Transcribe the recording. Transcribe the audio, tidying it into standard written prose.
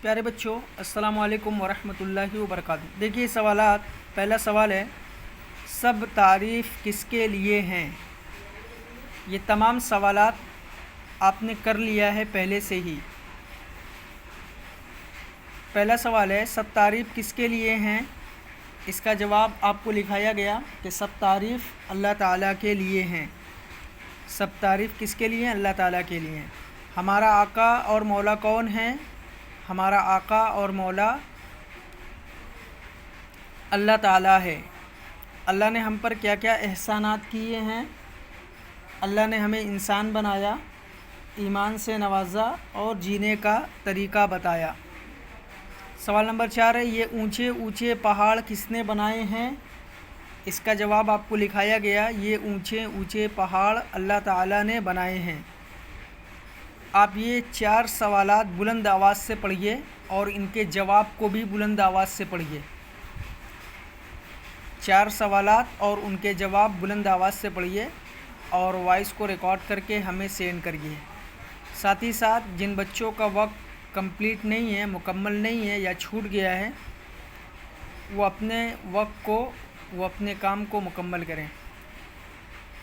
प्यारे बच्चों, अस्सलाम वालेकुम वरहमतुल्लाहि वबरकातुहू। देखिए सवालात। पहला सवाल है, सब तारीफ़ किसके लिए हैं। ये तमाम सवालात आपने कर लिया है पहले से ही। पहला सवाल है, सब तारीफ़ किसके लिए हैं। इसका जवाब आपको लिखाया गया कि सब तारीफ़ अल्लाह ताला के लिए हैं। सब तारीफ़ किसके लिए हैं? अल्लाह ताला के लिए हैं। हमारा आका और मौला कौन है? हमारा आका और मौला अल्लाह ताला है। अल्लाह ने हम पर क्या क्या एहसानात किए हैं। अल्लाह ने हमें इंसान बनाया, ईमान से नवाजा और जीने का तरीक़ा बताया। सवाल नंबर 4 है, ये ऊंचे ऊंचे पहाड़ किसने बनाए हैं। इसका जवाब आपको लिखाया गया, ये ऊंचे ऊंचे पहाड़ अल्लाह ताला ने बनाए हैं। आप ये 4 सवालात बुलंद आवाज़ से पढ़िए और इनके जवाब को भी बुलंद आवाज़ से पढ़िए। 4 सवालात और उनके जवाब बुलंद आवाज़ से पढ़िए और वॉइस को रिकॉर्ड करके हमें सेंड करिए। साथ ही साथ जिन बच्चों का वक्त कंप्लीट नहीं है, मुकम्मल नहीं है या छूट गया है, वो अपने वक्त को, वो अपने काम को मुकम्मल करें।